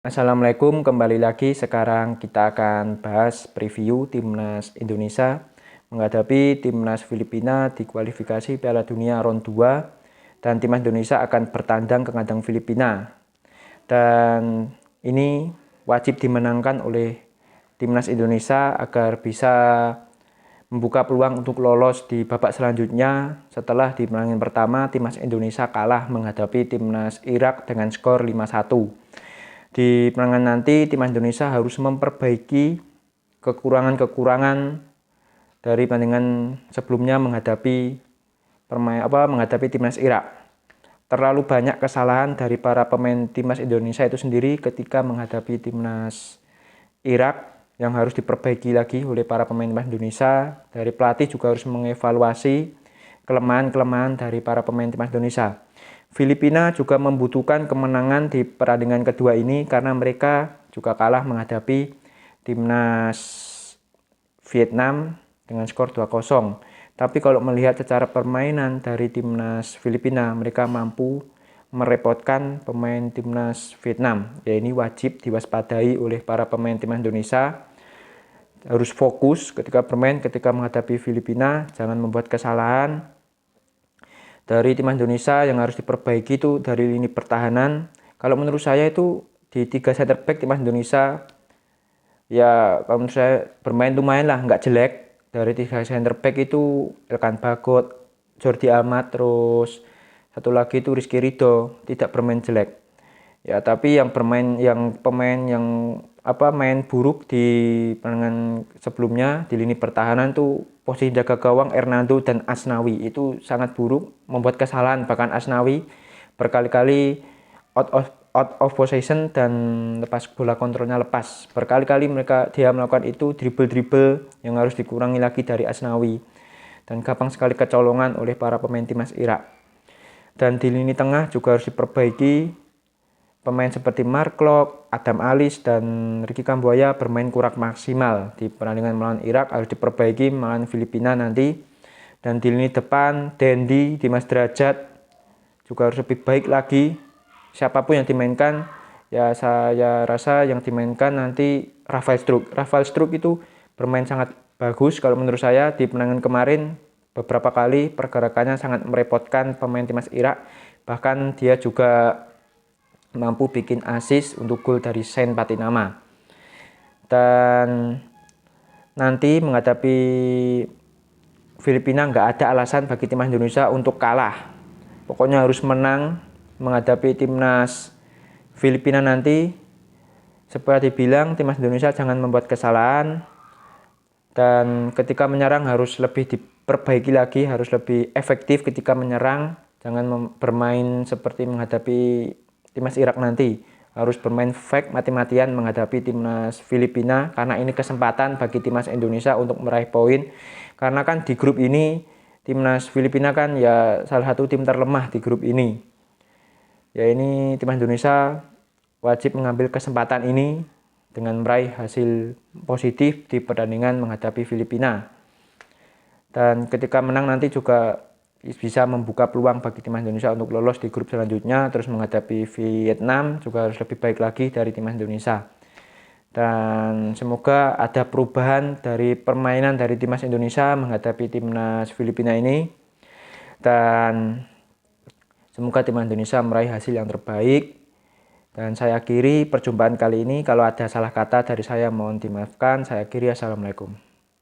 Assalamualaikum, kembali lagi. Sekarang kita akan bahas preview Timnas Indonesia menghadapi Timnas Filipina di kualifikasi Piala Dunia Round 2, dan Timnas Indonesia akan bertandang ke kandang Filipina. Dan ini wajib dimenangkan oleh Timnas Indonesia agar bisa membuka peluang untuk lolos di babak selanjutnya setelah di pertandingan pertama Timnas Indonesia kalah menghadapi Timnas Irak dengan skor 5-1. Di pertandingan nanti Timnas Indonesia harus memperbaiki kekurangan-kekurangan dari pertandingan sebelumnya menghadapi Timnas Irak. Terlalu banyak kesalahan dari para pemain Timnas Indonesia itu sendiri ketika menghadapi Timnas Irak yang harus diperbaiki lagi oleh para pemain Timnas Indonesia. Dari pelatih juga harus mengevaluasi kelemahan-kelemahan dari para pemain Timnas Indonesia. Filipina juga membutuhkan kemenangan di pertandingan kedua ini karena mereka juga kalah menghadapi Timnas Vietnam dengan skor 2-0. Tapi kalau melihat secara permainan dari Timnas Filipina, mereka mampu merepotkan pemain Timnas Vietnam. Ya, ini wajib diwaspadai oleh para pemain Timnas Indonesia. Harus fokus ketika bermain, ketika menghadapi Filipina, jangan membuat kesalahan. Dari Timnas Indonesia yang harus diperbaiki itu dari lini pertahanan. Kalau menurut saya itu di 3 center back Timnas Indonesia, ya kalau menurut saya bermain lumayan lah, nggak jelek. Dari 3 center back itu Elkan Bagot, Jordi Amat, terus satu lagi itu Rizky Ridho, tidak bermain jelek. Ya, tapi yang pemain yang main buruk di pertandingan sebelumnya di lini pertahanan tuh posisi jaga gawang Hernando dan Asnawi itu sangat buruk, membuat kesalahan. Bahkan Asnawi berkali-kali out of possession dan lepas bola kontrolnya lepas. Berkali-kali dia melakukan itu dribble yang harus dikurangi lagi dari Asnawi, dan gampang sekali kecolongan oleh para pemain Timnas Irak. Dan di lini tengah juga harus diperbaiki. Pemain seperti Mark Klok, Adam Alis, dan Ricky Kambuaya bermain kurang maksimal di pertandingan melawan Irak, harus diperbaiki melawan Filipina nanti. Dan di lini depan, Dendi, Dimas Derajat juga harus lebih baik lagi. Siapapun yang dimainkan, ya saya rasa yang dimainkan nanti Rafael Struijk. Rafael Struijk itu bermain sangat bagus kalau menurut saya di pertandingan kemarin. Beberapa kali pergerakannya sangat merepotkan pemain Timnas Irak. Bahkan dia juga mampu bikin assist untuk gol dari Saint Patinama. Dan nanti menghadapi Filipina nggak ada alasan bagi Timnas Indonesia untuk kalah. Pokoknya harus menang menghadapi Timnas Filipina nanti. Seperti dibilang, Timnas Indonesia jangan membuat kesalahan. Dan ketika menyerang harus lebih diperbaiki lagi, harus lebih efektif ketika menyerang. Jangan bermain seperti menghadapi Timnas Irak nanti. Harus bermain fake mati-matian menghadapi Timnas Filipina, karena ini kesempatan bagi Timnas Indonesia untuk meraih poin. Karena kan di grup ini Timnas Filipina kan ya salah satu tim terlemah di grup ini. Ya, ini Timnas Indonesia wajib mengambil kesempatan ini dengan meraih hasil positif di pertandingan menghadapi Filipina. Dan ketika menang nanti juga bisa membuka peluang bagi Timnas Indonesia untuk lolos di grup selanjutnya. Terus menghadapi Vietnam juga harus lebih baik lagi dari Timnas Indonesia. Dan semoga ada perubahan dari permainan dari Timnas Indonesia menghadapi Timnas Filipina ini. Dan semoga Timnas Indonesia meraih hasil yang terbaik. Dan saya akhiri perjumpaan kali ini. Kalau ada salah kata dari saya mohon dimaafkan. Saya akhiri. Assalamualaikum.